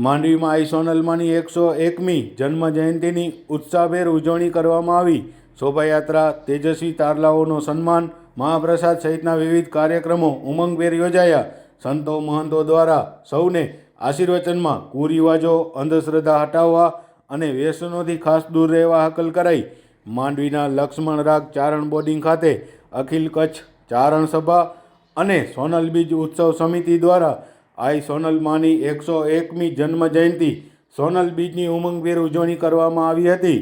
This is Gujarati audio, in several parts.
માંડવીમાં આઈ સોનલમાની 101મી જન્મ જયંતિની ઉત્સાહભેર ઉજવણી કરવામાં આવી। શોભાયાત્રા, તેજસ્વી તારલાઓનો સન્માન, મહાપ્રસાદ સહિતના વિવિધ કાર્યક્રમો ઉમંગભેર યોજાયા। સંતો મહંતો દ્વારા સૌને આશીર્વચનમાં કુરિવાજો, અંધશ્રદ્ધા હટાવવા અને વ્યસનોથી ખાસ દૂર રહેવા હાકલ કરાઈ। માંડવીના લક્ષ્મણ રાગ ચારણ બોર્ડિંગ ખાતે અખિલ કચ્છ ચારણ સભા અને સોનલ બીજ ઉત્સવ સમિતિ દ્વારા આઈ સોનલમાની 101મી જન્મ જયંતિ સોનલ બીજની ઉમંગભેર ઉજવણી કરવામાં આવી હતી।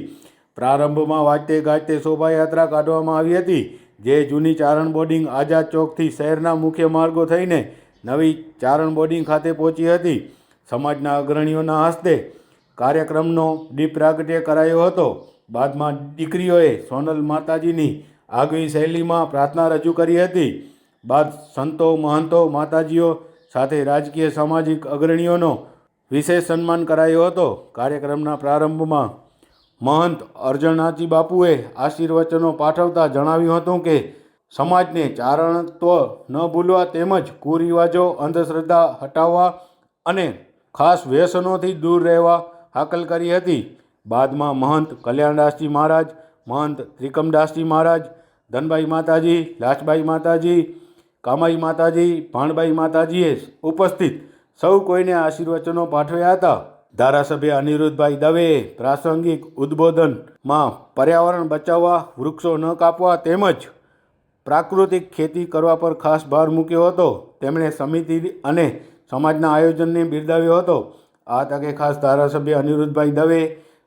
પ્રારંભમાં વાજતે ગાજતે શોભાયાત્રા કાઢવામાં આવી હતી, જે જૂની ચારણ બોર્ડિંગ આઝાદ ચોકથી શહેરના મુખ્ય માર્ગો થઈને નવી ચારણ બોર્ડિંગ ખાતે પહોંચી હતી। સમાજના અગ્રણીઓના હસ્તે કાર્યક્રમનો દીપ પ્રાગટ્ય કરાયો હતો। બાદમાં દીકરીઓએ સોનલ માતાજીની આગવી શૈલીમાં પ્રાર્થના રજૂ કરી હતી। બાદ સંતો મહંતો માતાજીઓ સાથે રાજકીય સામાજિક અગ્રણીઓનો વિશેષ સન્માન કરાયો હતો। કાર્યક્રમના પ્રારંભમાં મહંત અર્જણાજી બાપુએ આશીર્વચનો પાઠવતા જણાવ્યું હતું કે સમાજને ચારણત્વ ન ભૂલવા તેમજ કુરિવાજો, અંધશ્રદ્ધા હટાવવા અને ખાસ વ્યસનોથી દૂર રહેવા હાકલ કરી હતી। બાદમાં મહંત કલ્યાણદાસજી મહારાજ, મહંત ત્રિકમદાસજી મહારાજ, ધનભાઈ માતાજી, લાસભાઈ માતાજી, કામાઈ માતાજી, ભાણબાઈ માતાજીએ ઉપસ્થિત સૌ કોઈને આશીર્વચનો પાઠવ્યા હતા। ધારાસભ્ય અનિરુદ્ધભાઈ દવેએ પ્રાસંગિક ઉદ્બોધનમાં પર્યાવરણ બચાવવા, વૃક્ષો ન કાપવા તેમજ પ્રાકૃતિક ખેતી કરવા પર ખાસ ભાર મૂક્યો હતો। તેમણે સમિતિ અને સમાજના આયોજનને બિરદાવ્યો હતો। આ તકે ખાસ ધારાસભ્ય અનિરુદ્ધભાઈ દવે,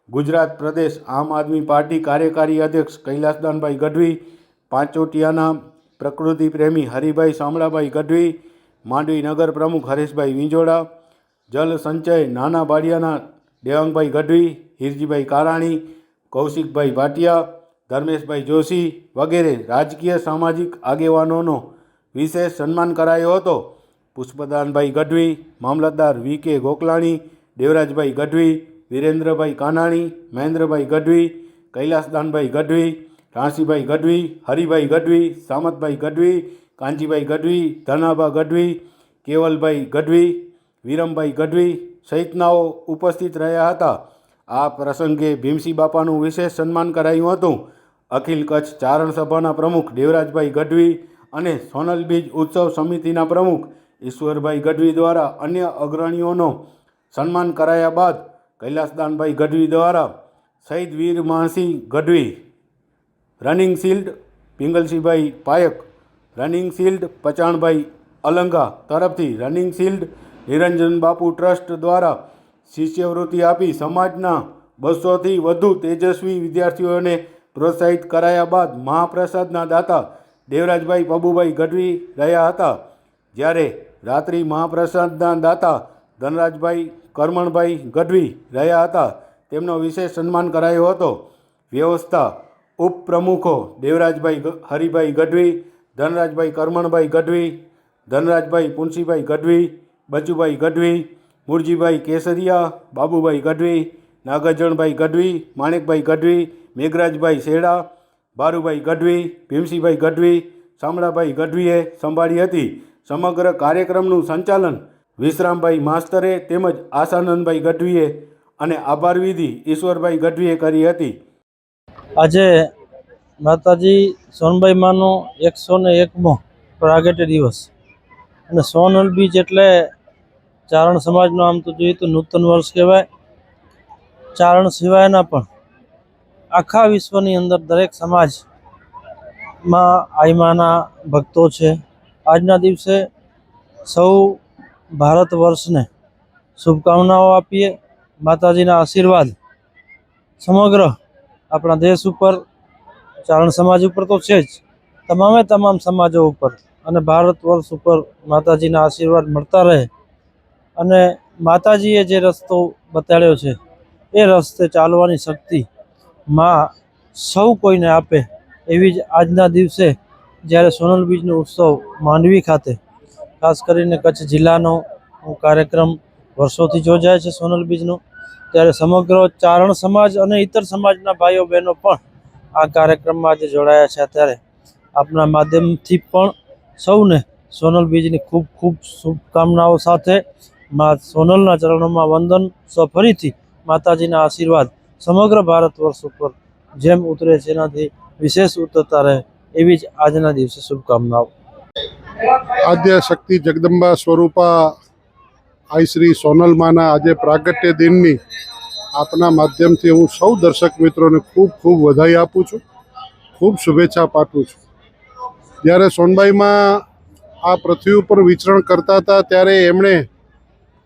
ગુજરાત પ્રદેશ આમ આદમી પાર્ટી કાર્યકારી અધ્યક્ષ કૈલાસદાનભાઈ ગઢવી, પાંચોટિયાના પ્રકૃતિ પ્રેમી હરિભાઈ શામળાભાઈ ગઢવી, માંડવી નગર પ્રમુખ હરેશભાઈ વિંજોડા, જલ સંચય નાના બાડિયાના દેવાંગભાઈ ગઢવી, હિરજીભાઈ કારાણી, કૌશિકભાઈ ભાટિયા, ધર્મેશભાઈ જોશી વગેરે રાજકીય સામાજિક આગેવાનોનો વિશેષ સન્માન કરાયો હતો। પુષ્પદાનભાઈ ગઢવી, મામલતદાર વી.કે. ગોકલાણી, દેવરાજભાઈ ગઢવી, વિરેન્દ્રભાઈ કાનાણી, મહેન્દ્રભાઈ ગઢવી, કૈલાસદાનભાઈ ગઢવી, રાણસીભાઈ ગઢવી, હરિભાઈ ગઢવી, સામતભાઈ ગઢવી, કાંજીભાઈ ગઢવી, ધનાભા ગઢવી, કેવલભાઈ ગઢવી, વિરમભાઈ ગઢવી સહિતનાઓ ઉપસ્થિત રહ્યા હતા। આ પ્રસંગે ભીમસી બાપાનું વિશેષ સન્માન કરાયું હતું। અખિલ કચ્છ ચારણ સભાના પ્રમુખ દેવરાજભાઈ ગઢવી અને સોનલ બીજ ઉત્સવ સમિતિના પ્રમુખ ઈશ્વરભાઈ ગઢવી દ્વારા અન્ય અગ્રણીઓનો સન્માન કરાયા બાદ કૈલાસદાનભાઈ ગઢવી દ્વારા શહીદ વીર Mansinh Gadhvi running shield, Pingalsinhbhai Payak running shield, Pachanbhai Alanga તરફથી રનિંગ શિલ્ડ, નિરંજન બાપુ ટ્રસ્ટ દ્વારા શિષ્યવૃત્તિ આપી સમાજના 200થી વધુ તેજસ્વી વિદ્યાર્થીઓને પ્રોત્સાહિત કરાયા બાદ મહાપ્રસાદના દાતા દેવરાજભાઈ પબુભાઈ ગઢવી રહ્યા હતા। જ્યારે રાત્રિ મહાપ્રસાદના દાતા ધનરાજભાઈ કરમણભાઈ ગઢવી રહ્યા હતા। તેમનો વિશેષ સન્માન કરાયો હતો। વ્યવસ્થા ઉપપ્રમુખો દેવરાજભાઈ હરિભાઈ ગઢવી, ધનરાજભાઈ કરમણભાઈ ગઢવી, ધનરાજભાઈ પુનસીભાઈ ગઢવી, બચુભાઈ ગઢવી, મુરજીભાઈ કેસરિયા, બાબુભાઈ ગઢવી, નાગાર્જુનભાઈ ગઢવી, માણેકભાઈ ગઢવી, મેઘરાજભાઈ શેડા, ભારુભાઈ ગઢવી, ભીમસિંહભાઈ ગઢવી, શામળાભાઈ ગઢવીએ સંભાળી હતી। સમગ્ર કાર્યક્રમનું સંચાલન વિશ્રામભાઈ માસ્તરે તેમજ આશાનંદભાઈ ગઢવીએ અને આભાર વિધિ ઈશ્વરભાઈ ગઢવીએ કરી હતી। આજે માતાજી સોનબાઈ માનો 101મો પ્રાગટ્ય દિવસ અને સોનલ બીજ એટલે ચારણ સમાજનો આમ તો જોઈએ તો નૂતન વર્ષ કહેવાય। ચારણ સિવાયના પણ આખા વિશ્વની અંદર દરેક સમાજમાં આઈમાના ભક્તો છે। આજના દિવસે સૌ ભારત વર્ષને શુભકામનાઓ આપીએ। માતાજીના આશીર્વાદ સમગ્ર આપણા દેશ ઉપર, ચારણ સમાજ ઉપર તો છે જ, તમામ સમાજો ઉપર અને ભારત વર્ષ ઉપર માતાજીના આશીર્વાદ મળતા રહે અને માતાજીએ જે રસ્તો બતાડ્યો છે એ રસ્તે ચાલવાની શક્તિ માં સૌ કોઈને આપે એવી જ આજના દિવસે જ્યારે સોનલ બીજનો ઉત્સવ માંડવી ખાતે ખાસ કરીને કચ્છ જિલ્લાનો કાર્યક્રમ વર્ષોથી યોજાય છે સોનલ બીજનો, ત્યારે સમગ્ર ચારણ સમાજ અને ઇતર સમાજના ભાઈઓ બહેનો પણ આ કાર્યક્રમમાં આજે જોડાયા છે। ત્યારે આપના માધ્યમથી પણ સૌને સોનલ બીજની ખૂબ ખૂબ શુભકામનાઓ સાથે મા સોનલના ચરણોમાં વંદન. ફરીથી માતાજીના આશીર્વાદ સમગ્ર ભારત વર્ષ ઉપર જેમ ઉતરે છે એનાથી વિશેષ ઉતરતા રહે એવી જ આજના દિવસે શુભકામનાઓ. આદ્ય શક્તિ જગદંબા સ્વરૂપા આઈ શ્રી સોનલ માના આજે પ્રાગટ્ય દિનની આપના માધ્યમથી હું સૌ દર્શક મિત્રોને ખૂબ ખૂબ વધાઈ આપું છું, ખૂબ શુભેચ્છા પાઠવું છું. જ્યારે સોનબાઈમાં આ પૃથ્વી ઉપર વિચરણ કરતા હતા ત્યારે એમણે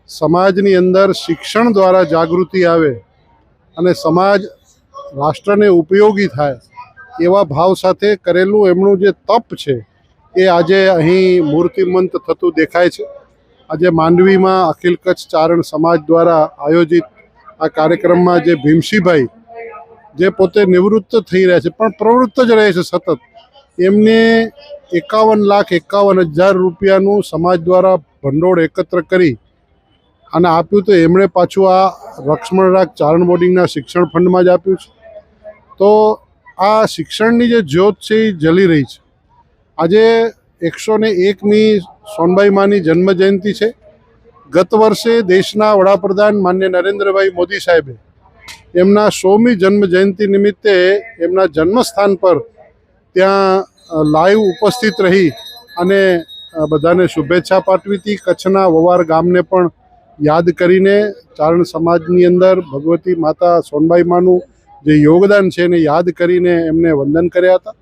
સમાજની અંદર શિક્ષણ દ્વારા જાગૃતિ આવે અને સમાજ રાષ્ટ્રને ઉપયોગી થાય એવા ભાવ સાથે કરેલું એમનું જે તપ છે એ આજે અહીં મૂર્તિમંત થતું દેખાય છે. આજે માંડવીમાં અખિલ કચ્છ ચારણ સમાજ દ્વારા આયોજિત આ કાર્યક્રમમાં જે ભીમસિંહભાઈ જે પોતે નિવૃત્ત થઈ રહ્યા છે પણ પ્રવૃત્ત જ રહે છે સતત, એમને 51,51,000 રૂપિયાનું સમાજ દ્વારા ભંડોળ એકત્ર કરી અને આપ્યું. તો એમણે પાછું આ લક્ષ્મણરાગ ચારણ બોર્ડિંગના શિક્ષણ ફંડમાં જ આપ્યું છે. તો આ શિક્ષણની જે જ્યોત છે એ જલી રહી છે. આજે 101મી સોનબાઈ માની જન્મ જયંતિ છે. ગત વર્ષે દેશના વડાપ્રધાન માન્ય નરેન્દ્રભાઈ મોદી સાહેબે એમના 100મી જન્મ જયંતિ નિમિત્તે એમના જન્મસ્થાન પર ત્યાં લાઈવ ઉપસ્થિત રહી અને બધાને શુભેચ્છા પાઠવી હતી. કચ્છના વવાર ગામને પણ યાદ કરીને ચારણ સમાજની અંદર ભગવતી માતા સોનબાઈ માનું જે યોગદાન છે એને યાદ કરીને એમને વંદન કર્યા હતા.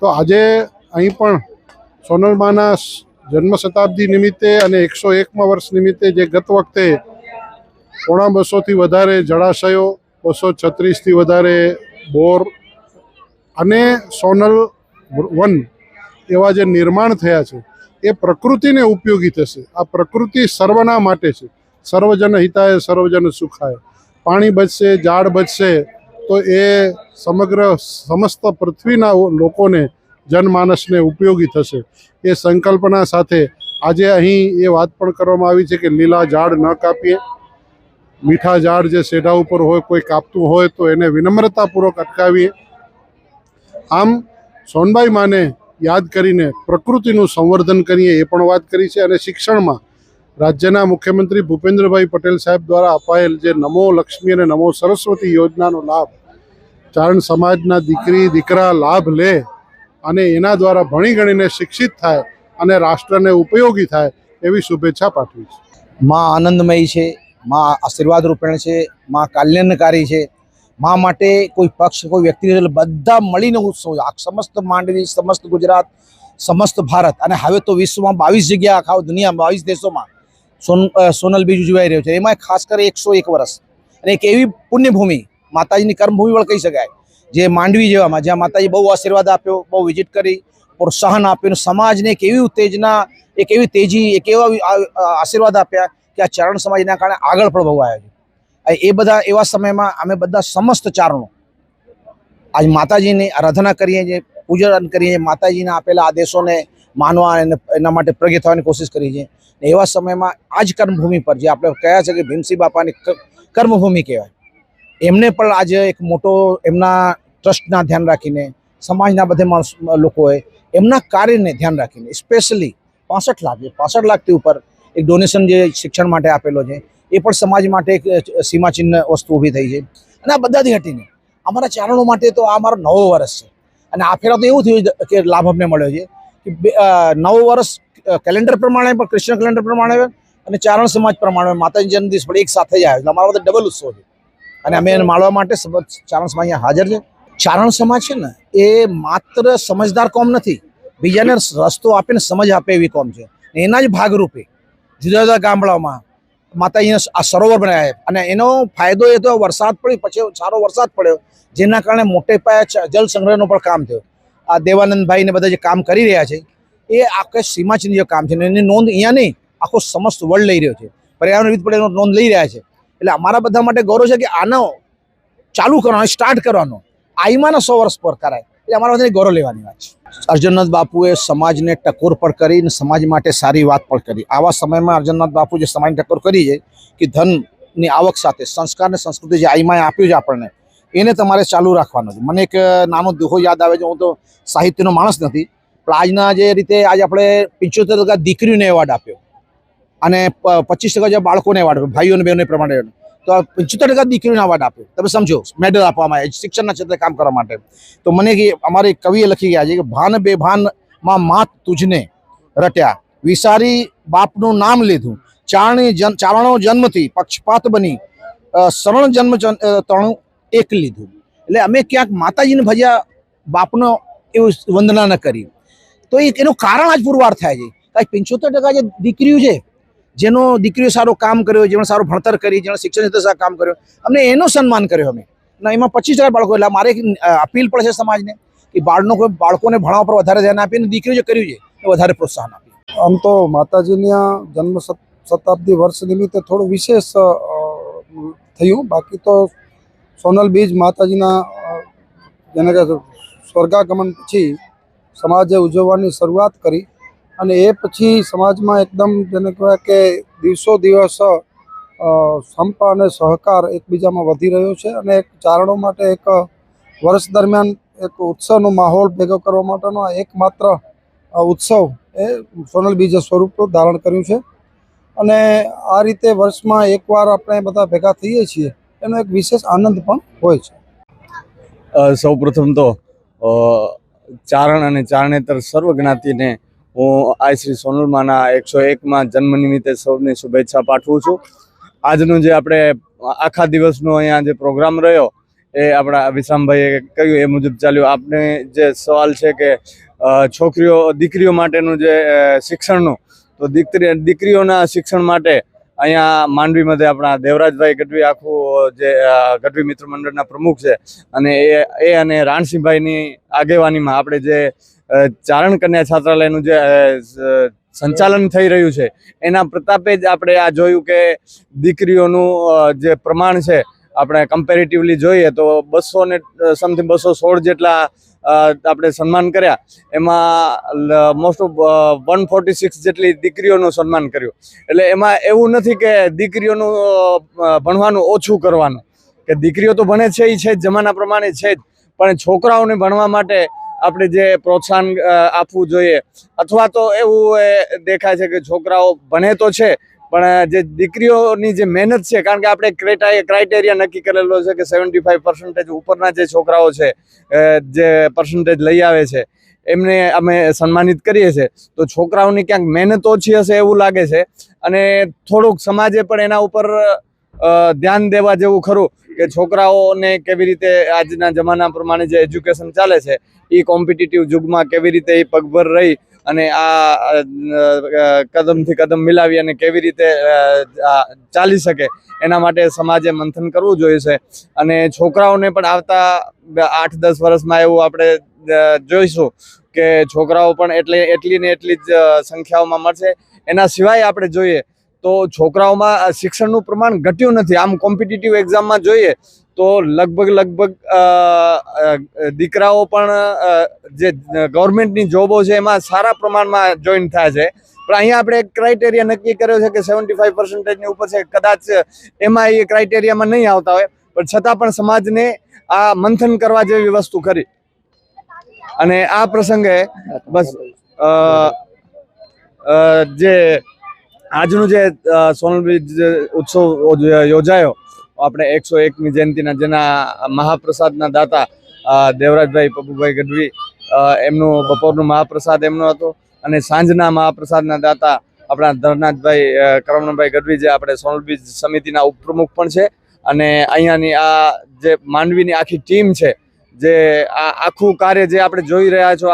તો આજે અહીં પણ સોનલમાના જન્મ શતાબ્દી નિમિત્તે અને 101મા વર્ષ નિમિત્તે જે ગત વખતે 250થી વધારે જળાશયો, 236થી વધારે બોર અને સોનલ વન એવા જે નિર્માણ થયા છે એ પ્રકૃતિને ઉપયોગી થશે. આ પ્રકૃતિ સર્વના માટે છે. સર્વજન હિતાય સર્વજન સુખાય. પાણી બચશે, ઝાડ બચશે તો એ સમસ્ત પૃથ્વીના લોકોને, જનમાનસને ઉપયોગી થશે. એ સંકલ્પના સાથે આજે અહીં એ વાત પણ કરવામાં આવી છે કે લીલા ઝાડ ન કાપીએ, મીઠા ઝાડ જે સેઢા ઉપર હોય કોઈ કાપતું હોય તો એને વિનમ્રતાપૂર્વક અટકાવીએ. આમ સોનબાઈ માને યાદ કરીને પ્રકૃતિનું સંવર્ધન કરીએ એ પણ વાત કરી છે. અને શિક્ષણમાં રાજ્યના મુખ્યમંત્રી ભૂપેન્દ્રભાઈ પટેલ સાહેબ દ્વારા અપાયેલ જે નમો લક્ષ્મી અને નમો સરસ્વતી યોજનાનો લાભ ચારણ સમાજના દીકરી દીકરા લાભ લે અને એના દ્વારા ભણી ગણીને શિક્ષિત થાય અને રાષ્ટ્રને ઉપયોગી થાય એવી શુભેચ્છા પાઠવી છે. માં આનંદમયી છે, માં આશીર્વાદ રૂપેણ છે, માં કલ્યાણકારી છે. માં માટે કોઈ પક્ષ કોઈ વ્યક્તિ બધા મળીને ઉત્સવ, આ સમસ્ત માંડવી, સમસ્ત ગુજરાત, સમસ્ત ભારત અને હવે તો વિશ્વમાં 22 જગ્યા, આખા દુનિયામાં 22 દેશોમાં સોનલ બીજ ઉજવાઈ રહ્યો છે. એમાં ખાસ કરી 101 વર્ષ અને એક એવી પુણ્યભૂમિ, માતાજીની કર્મભૂમિ પણ કહી શકાય, જે માંડવી જેવામાં જ્યાં માતાજી બહુ આશીર્વાદ આપ્યો, બહુ વિઝિટ કરી, પ્રોત્સાહન આપ્યું, સમાજને એક એવી ઉત્તેજના, એક એવી તેજી, એક એવા આશીર્વાદ આપ્યા કે આ ચારણ સમાજના કારણે આગળ પણ બહુ આવ્યો છે. એ બધા એવા સમયમાં અમે બધા સમસ્ત ચારણો આજ માતાજીની આરાધના કરીએ છીએ, પૂજન કરીએ છીએ, માતાજીના આપેલા આદેશોને માનવા અને એના માટે પ્રગટ થવાની કોશિશ કરીએ છીએ. એવા સમયમાં આ જ કર્મભૂમિ પર જે આપણે કહ્યા છે કે ભીમસિંહ બાપાની કર્મભૂમિ કહેવાય, એમને પણ આજે એક મોટો એમના ટ્રસ્ટના ધ્યાન રાખીને, સમાજના બધે લોકોએ એમના કાર્યને ધ્યાન રાખીને સ્પેશિયલી 65 લાખથી ઉપર એક ડોનેશન જે શિક્ષણ માટે આપેલો છે એ પણ સમાજ માટે એક સીમાચિહ્ન વસ્તુ ઊભી થઈ છે. અને આ બધાથી હટીને અમારા ચારણો માટે તો આ અમારો 9મો વર્ષ છે. અને આ ફેરા તો એવું થયું કે લાભ અમને મળ્યો છે કે 9 વર્ષ કેલેન્ડર પ્રમાણે પણ, ક્રિશ્ચન કેલેન્ડર પ્રમાણે અને ચારણ સમાજ પ્રમાણે માતાજી જન્મદિવસ પણ એક સાથે જ આવે એટલે અમારા બધા ડબલ ઉત્સવ છે. અને અમે એને માણવા માટે ચારણ સમાજ અહીંયા હાજર છે. ચારણ સમાજ છે ને એ માત્ર સમજદાર કોમ નથી, બીજાને રસ્તો આપીને સમજ આપે એવી કોમ છે. એના જ ભાગરૂપે જુદા જુદા ગામડાઓમાં માતાજીને આ સરોવર બનાવ્યા અને એનો ફાયદો એ તો વરસાદ પડ્યો, પછી સારો વરસાદ પડ્યો જેના કારણે મોટે પાયે જલ સંગ્રહનો પણ કામ થયો. આ દેવાનંદભાઈ ને બધા જે કામ કરી રહ્યા છે એ આખે સીમાચિહ્ન જે કામ છે એની નોંધ અહીંયા નહીં, આખો સમસ્ત વર્લ્ડ લઈ રહ્યો છે. પર્યાવરણ વિવિધ પડે નોંધ લઈ રહ્યા છે. એટલે અમારા બધા માટે ગૌરવ છે કે આનો ચાલુ કરવાનો, સ્ટાર્ટ કરવાનો આઈમાના 100 વર્ષ પર કરાય એટલે અમારા બધાને ગૌરવ લેવાની વાત છે. અર્જુનનાથ બાપુએ સમાજને ટકોર પણ કરીને સમાજ માટે સારી વાત પણ કરી. આવા સમયમાં અર્જુનનાથ બાપુ જે સમાજને ટકોર કરી છે કે ધનની આવક સાથે સંસ્કાર અને સંસ્કૃતિ જે આઈમાએ આપ્યું છે આપણને, એને તમારે ચાલુ રાખવાનો છે. મને એક નાનો દુહો યાદ આવે છે. હું તો સાહિત્યનો માણસ નથી, પણ આજના જે રીતે આજે આપણે 75 દીકરીઓને એવોર્ડ આપ્યો અને 25% જે બાળકોને એવોર્ડ આપ્યો, ભાઈઓ અને બહેનો પ્રમાણે. તો 75% દીકરીઓને એવોર્ડ આપ્યો. તમે સમજો, મેડલ આપવામાં આવે શિક્ષણના ક્ષેત્રે કામ કરવા માટે. તો મને કે અમારે કવિએ લખી ગયા છે કે ભાન બેભાન માં માત તુજને રટ્યા, વિસારી બાપનું નામ લીધું, ચારણો જન્મથી પક્ષપાત બની, શરણ જન્મ તણું એક લીધું. એટલે અમે ક્યાંક માતાજીને ભજ્યા, બાપનો એવું વંદના ન કરી. તો એનું કારણ આજ પુરવાર થાય છે. 75% જે દીકરીઓ છે, જેનો દીકરીઓ સારું કામ કર્યું, જેણે સારું ભણતર કરી, જેણે શિક્ષણ ક્ષેત્રે સારું કામ કર્યું, અમને એનું સન્માન કર્યો અમે. અને એમાં 25% બાળકો. એટલે મારે એક અપીલ પણ છે સમાજને કે બાળકોને ભણવા પર વધારે ધ્યાન આપીને દીકરીઓ જે કર્યું છે એ વધારે પ્રોત્સાહન આપીએ. આમ તો માતાજીના જન્મ શતાબ્દી વર્ષ નિમિત્તે થોડું વિશેષ થયું. બાકી તો સોનલ બીજ માતાજીના જેને કે સ્વર્ગાગમન પછી સમાજે ઉજવવાની શરૂઆત કરી. અને એ પછી સમાજમાં એકદમ જેને કહેવાય કે દિવસો દિવસ સંપ અને સહકાર એકબીજામાં વધી રહ્યો છે. અને એક ચારણો માટે એક વર્ષ દરમિયાન એક ઉત્સવનો માહોલ ભેગો કરવા માટેનો એકમાત્ર ઉત્સવ એ સોનલ બીજે સ્વરૂપ ધારણ કર્યું છે. અને આ રીતે વર્ષમાં એકવાર આપણે બધા ભેગા થઈએ છીએ, એનો એક વિશેષ આનંદ પણ હોય છે. સૌ પ્રથમ તો ચારણ અને ચારણેતર સર્વ જ્ઞાતિને હું આ શ્રી સોનલમાના 101માં જન્મ નિમિત્તે સૌને શુભેચ્છા પાઠવું છું. આજનું જે આપણે આખા દિવસનો અહીંયા જે પ્રોગ્રામ રહ્યો એ આપણા વિશ્રામભાઈએ કહ્યું એ મુજબ ચાલ્યું. આપને જે સવાલ છે કે દીકરીઓ માટેનું જે શિક્ષણનું, તો દીકરીઓના શિક્ષણ માટે અહીંયા માંડવી મધ્યે આપણા દેવરાજભાઈ ગઢવી, આખું જે ગઢવી મિત્ર મંડળના પ્રમુખ છે, અને એ અને રાણસિંહભાઈની આગેવાનીમાં આપણે જે ચારણ કન્યા છાત્રાલયનું જે સંચાલન થઈ રહ્યું છે, એના પ્રતાપે જ આપણે આ જોયું કે દીકરીઓનું જે પ્રમાણ છે આપણે કમ્પેરેટિવલી જોઈએ તો 216 જેટલા આપણે સન્માન કર્યા. એમાં મોસ્ટ ઓફ 146 જેટલી દીકરીઓનું સન્માન કર્યું. એટલે એમાં એવું નથી કે દીકરીઓનું ભણવાનું ઓછું કરવાનું, કે દીકરીઓ તો ભણે છે, એ છે જ, જમાના પ્રમાણે છે જ, પણ છોકરાઓને ભણવા માટે આપણે જે પ્રોત્સાહન આપવું જોઈએ. અથવા તો એવું દેખાય છે કે છોકરાઓ ભણે તો છે, પણ જે દીકરીઓની જે મહેનત છે, કારણ કે આપણે ક્રાઇટેરિયા નક્કી કરેલો છે કે 75% ઉપરના જે છોકરાઓ છે, જે પર્સન્ટેજ લઈ આવે છે, એમને અમે સન્માનિત કરીએ છીએ. તો છોકરાઓની ક્યાંક મહેનત ઓછી હશે એવું લાગે છે. અને થોડુંક સમાજે પણ એના ઉપર ધ્યાન દેવા જેવું ખરું કે છોકરાઓને કેવી રીતે આજના જમાના પ્રમાણે જે એજ્યુકેશન ચાલે છે એ કોમ્પિટિટિવ યુગમાં કેવી રીતે એ પગભર રહી અને આ કદમથી કદમ મિલાવી અને કેવી રીતે ચાલી શકે, એના માટે સમાજે મંથન કરવું જોઈએ છે. અને છોકરાઓને પણ આવતા 8-10 વર્ષમાં એવું આપણે જોઈશું કે છોકરાઓ પણ એટલી ને એટલી જ સંખ્યાઓમાં મળશે. એના સિવાય આપણે જોઈએ તો છોકરાઓમાં શિક્ષણનું પ્રમાણ ઘટ્યું નથી. આમ કોમ્પિટિટિવ એક્ઝામમાં જોઈએ તો લગભગ દીકરાઓ પણ જે ગવર્મેન્ટની જોબો છે એમાં સારા પ્રમાણમાં જોઈન થાય છે. પણ અહીંયા આપણે એક ક્રાઇટેરિયા નક્કી કર્યો છે કે 75%ની ઉપર છે. કદાચ એમાં એ ક્રાઇટેરિયામાં નહીં આવતા હોય, પણ છતાં પણ સમાજને આ મંથન કરવા જેવી વસ્તુ કરી. અને આ પ્રસંગે બસ જે આજનું જે સોનલ બીજ ઉત્સવ યોજાયો આપણે 101મી જયંતિના, જેના મહાપ્રસાદના દાતા દેવરાજભાઈ પપ્પુભાઈ ગઢવી, એમનું બપોરનું મહાપ્રસાદ એમનો હતો. અને સાંજના મહાપ્રસાદના દાતા આપણા ધરનાથભાઈ કરમણભાઈ ગઢવી, જે આપણે સોનલ બીજ સમિતિના ઉપપ્રમુખ પણ છે. અને અહીંયાની આ જે માંડવીની આખી ટીમ છે, જે આ આખું કાર્ય જે આપણે જોઈ રહ્યા છો,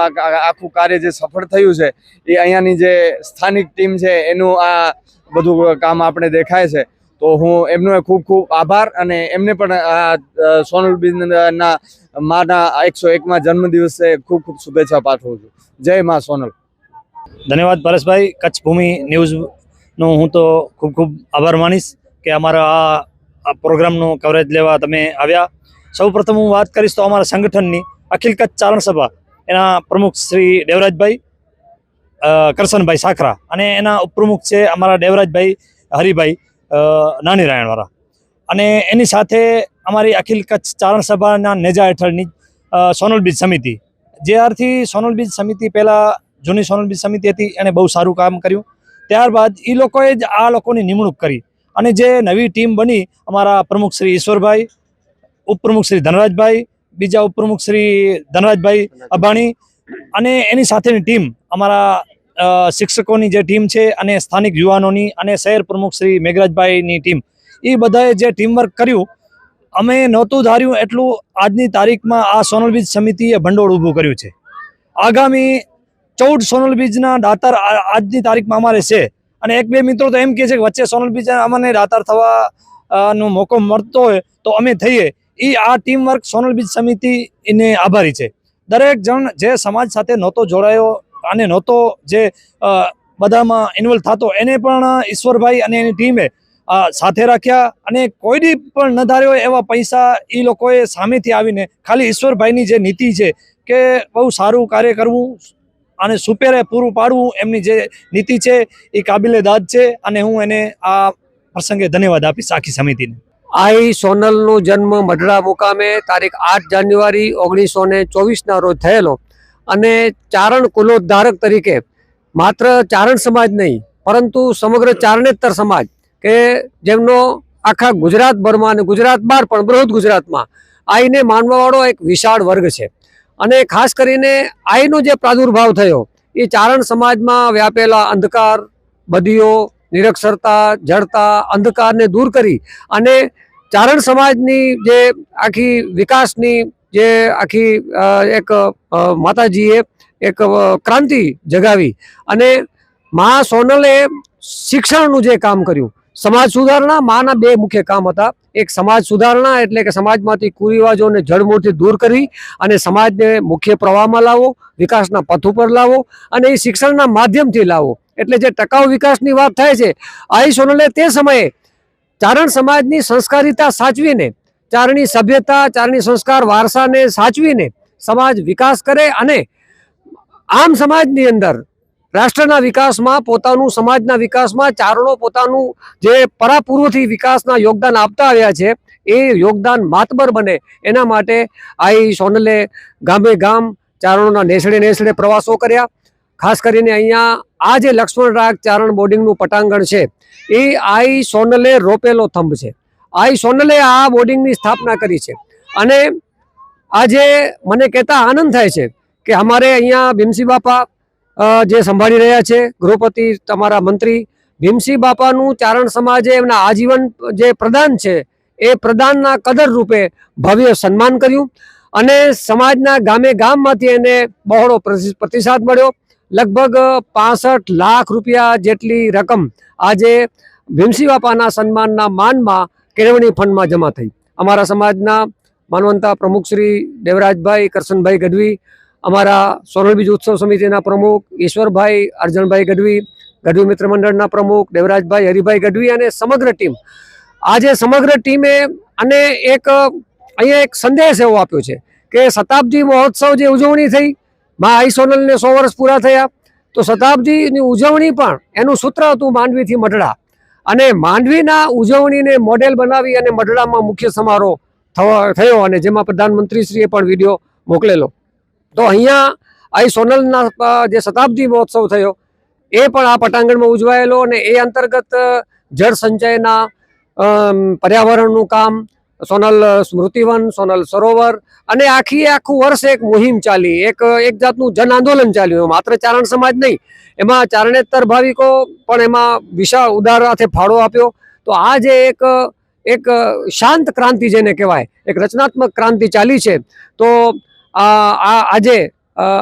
આખું કાર્ય જે સફળ થયું છે, એ અહીંયાની જે સ્થાનિક ટીમ છે એનું આ બધું કામ આપણે દેખાય છે. તો હું એમનો ખૂબ ખૂબ આભાર અને એમને પણ આ સોનલ બીજના માના 101માં જન્મદિવસે ખૂબ ખૂબ શુભેચ્છા પાઠવું છું. જય મા સોનલ. ધન્યવાદ પરેશભાઈ. કચ્છ ભૂમિ ન્યૂઝનો હું તો ખૂબ ખૂબ આભાર માનીશ કે અમારા આ પ્રોગ્રામનું કવરેજ લેવા તમે આવ્યા. સૌ પ્રથમ હું વાત કરીશ તો અમારા સંગઠનની અખિલ કચ્છ ચારણ સભા, એના પ્રમુખ શ્રી દેવરાજભાઈ કરશનભાઈ સાખરા, અને એના ઉપપ્રમુખ છે અમારા દેવરાજભાઈ હરિભાઈ નાની રાયણવાળા. અને એની સાથે અમારી અખિલ કચ્છ ચારણ સભાના નેજા હેઠળની સોનલ બીજ સમિતિ, જે અર્થી સોનલ બીજ સમિતિ પહેલાં જૂની સોનલ બીજ સમિતિ હતી, એણે બહુ સારું કામ કર્યું. ત્યારબાદ એ લોકોએ જ આ લોકોની નિમણૂક કરી અને જે નવી ટીમ બની, અમારા પ્રમુખ શ્રી ઈશ્વરભાઈ, ઉપપ્રમુખ શ્રી ધનરાજભાઈ, બીજા ઉપપ્રમુખ શ્રી ધનરાજભાઈ અબાણી અને એની સાથેની ટીમ, અમારા શિક્ષકોની જે ટીમ છે અને સ્થાનિક યુવાનોની અને શહેર પ્રમુખ શ્રી મેઘરાજભાઈની ટીમ, એ બધાએ જે ટીમવર્ક કર્યું, અમે નહોતું ધાર્યું એટલું આજની તારીખમાં આ સોનલ બીજ સમિતિએ ભંડોળ ઊભું કર્યું છે. આગામી 14 સોનલ બીજના દાતાર આજની તારીખમાં અમારે છે અને એક બે મિત્રો તો એમ કહે છે કે વચ્ચે સોનલ બીજ અમને દાતાર થવા નો મોકો મળતો હોય તો અમે થઈએ. એ આ ટીમ વર્ક સોનલ બીજ સમિતિ એને આભારી છે. દરેક જણ જે સમાજ સાથે નહોતો જોડાયો અને નહોતો જે બધામાં ઇન્વોલ્વ થતો, એને પણ ઈશ્વરભાઈ અને એની ટીમે સાથે રાખ્યા અને કોઈ પણ ન ધાર્યો એવા પૈસા એ લોકોએ સામેથી આવીને, ખાલી ઈશ્વરભાઈની જે નીતિ છે કે બહુ સારું કાર્ય કરવું અને સુપેરે પૂરું પાડવું, એમની જે નીતિ છે એ કાબિલે દાદ છે અને હું એને આ પ્રસંગે ધન્યવાદ આપીશ આખી સમિતિને. આઈ સોનલનો જન્મ મઢડા મુકામે તારીખ 8 જાન્યુઆરી 1924ના રોજ થયેલો અને ચારણ કુલોદ્ધારક તરીકે માત્ર ચારણ સમાજ નહીં પરંતુ સમગ્ર ચારણેતર સમાજ કે જેમનો આખા ગુજરાતભરમાં અને ગુજરાત બહાર પણ બૃહદ ગુજરાતમાં આઈને માનવાવાળો એક વિશાળ વર્ગ છે. અને ખાસ કરીને આઈનો જે પ્રાદુર્ભાવ થયો એ ચારણ સમાજમાં વ્યાપેલા અંધકાર, બદીઓ, નિરક્ષરતા, જડતા, અંધકારને દૂર કરી અને ચારણ સમાજની જે આખી વિકાસની જે આખી એક માતાજીએ એક ક્રાંતિ જગાવી અને મા સોનલે શિક્ષણનું જે કામ કર્યું, સમાજ સુધારણા, માના બે મુખ્ય કામ હતા. એક સમાજ સુધારણા એટલે કે સમાજમાંથી કુરિવાજોને જડમૂળથી દૂર કરી અને સમાજને મુખ્ય પ્રવાહમાં લાવો, વિકાસના પથ ઉપર લાવો અને એ શિક્ષણના માધ્યમથી લાવો. એટલે જે ટકાઉ વિકાસની વાત થાય છે, આઈ સોનલે તે સમયે ચારણ સમાજની સંસ્કારિતા સાચવીને, ચારણી સભ્યતા, ચારણી સંસ્કાર વારસાને સાચવીને સમાજ વિકાસ કરે અને આમ સમાજની અંદર રાષ્ટ્રના વિકાસમાં, પોતાનું સમાજના વિકાસમાં ચારણો પોતાનું જે પરાપૂર્વથી વિકાસના યોગદાન આપતા આવ્યા છે એ યોગદાન માતબર બને એના માટે આઈ સોનલે ગામે ગામ ચારણોના નેસડે નેસડે પ્રવાસો કર્યા. ખાસ કરીને અહીંયા આ જે લક્ષ્મણ રાગ ચારણ બોર્ડિંગનું પટાંગણ છે એ આઈ સોનલે રોપેલો થંભ છે. આઈ સોનલે આ બોર્ડિંગની સ્થાપના કરી છે અને આજે મને કહેતા આનંદ થાય છે કે અમારે અહીંયા ભીમસિંહ બાપા જે સંભાળી રહ્યા છે, ગૃહપતિ તમારા મંત્રી ભીમસિંહ બાપાનું ચારણ સમાજે એમના આજીવન જે પ્રદાન છે એ પ્રદાનના કદર રૂપે ભવ્ય સન્માન કર્યું અને સમાજના ગામે ગામમાંથી એને બહોળો પ્રતિસાદ મળ્યો. લગભગ 65 લાખ રૂપિયા જેટલી રકમ આજે ભીમસિંહ બાપાના સન્માનના માનમાં કેળવણી ફંડમાં જમા થઈ. અમારા સમાજના માનવંતા પ્રમુખ શ્રી દેવરાજભાઈ કરશનભાઈ ગઢવી, અમારા સોનલ બીજ ઉત્સવ સમિતિના પ્રમુખ ઈશ્વરભાઈ અર્જણભાઈ ગઢવી, ગઢવી મિત્ર મંડળના પ્રમુખ દેવરાજભાઈ હરિભાઈ ગઢવી અને સમગ્ર ટીમ, આજે સમગ્ર ટીમે અને એક અહીંયા એક સંદેશ એવો આપ્યો છે કે શતાબ્દી મહોત્સવ જે ઉજવણી થઈ, મા આઈ સોનલને 100 વર્ષ પૂરા થયા, તો શતાબ્દીની ઉજવણી પણ એનું સૂત્ર હતું માંડવીથી મઢડા અને માંડવીના ઉજવણીને મોડેલ બનાવી અને મઢડામાં મુખ્ય સમારોહ થયો અને જેમાં પ્રધાનમંત્રીશ્રીએ પણ વિડીયો મોકલેલો. તો અહીંયા આઈ સોનલના જે શતાબ્દી મહોત્સવ થયો એ પણ આ પટાંગણમાં ઉજવાયેલો અને એ અંતર્ગત જળ સંચયના, પર્યાવરણનું કામ, સોનલ સ્મૃતિવન, સોનલ સરોવર અને આખું વર્ષ એક મુહિમ ચાલી, એક જાતનું જન આંદોલન ચાલ્યું. માત્ર ચારણ સમાજ નહીં, એમાં ચારણેતર ભાવિકો પણ એમાં વિશાળ ઉદાર હાથે ફાળો આપ્યો. તો આ જે એક શાંત ક્રાંતિ જેને કહેવાય, એક રચનાત્મક ક્રાંતિ ચાલી છે. તો આજે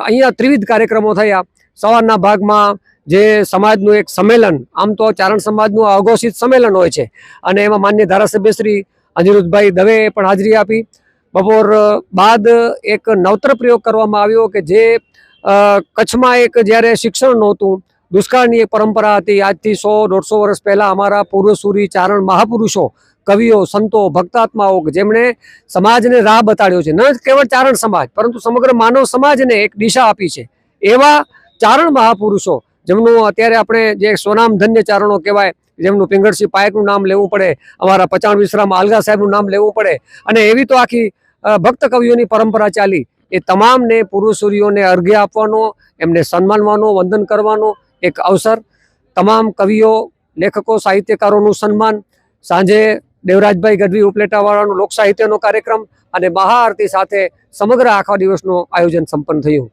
અહીંયા ત્રિવિધ કાર્યક્રમો થયા. સવારના ભાગમાં જે સમાજનું એક સંમેલન, આમ તો ચારણ સમાજનું અઘોષિત સંમેલન હોય છે અને એમાં માન્ય ધારાસભ્ય શ્રી અનિરુદ્ધભાઈ દવેએ પણ હાજરી આપી. બપોર બાદ એક નવતર પ્રયોગ કરવામાં આવ્યો કે જે કચ્છમાં એક જ્યારે શિક્ષણ નહોતું, દુષ્કાળની એક પરંપરા હતી. આજથી 100-150 વર્ષ પહેલાં અમારા પૂર્વસૂરી ચારણ મહાપુરુષો, કવિઓ, સંતો, ભક્તાત્માઓ જેમણે સમાજને રાહ બતાડ્યો છે, ન કેવળ ચારણ સમાજ પરંતુ સમગ્ર માનવ સમાજને એક દિશા આપી છે, એવા ચારણ મહાપુરુષો જેમનું અત્યારે આપણે જે સોનામ ધન્ય ચારણો કહેવાય, જેમનું પિંગળસિંહ પાયકનું નામ લેવું પડે, અમારા પચાણ વિશ્રામ આલગા સાહેબનું નામ લેવું પડે અને એવી તો આખી ભક્ત કવિઓની પરંપરા ચાલી. એ તમામને પૂર્વસૂરીઓને અર્ઘ્ય આપવાનો, એમને સન્માનવાનો, વંદન કરવાનો એક અવસર. તમામ કવિઓ, લેખકો, સાહિત્યકારોનું સન્માન, સાંજે દેવરાજભાઈ ગઢવી ઉપલેટાવાળાનું લોક સાહિત્યનો કાર્યક્રમ અને મહાઆરતી સાથે સમગ્ર આખા દિવસનું આયોજન સંપન્ન થયું.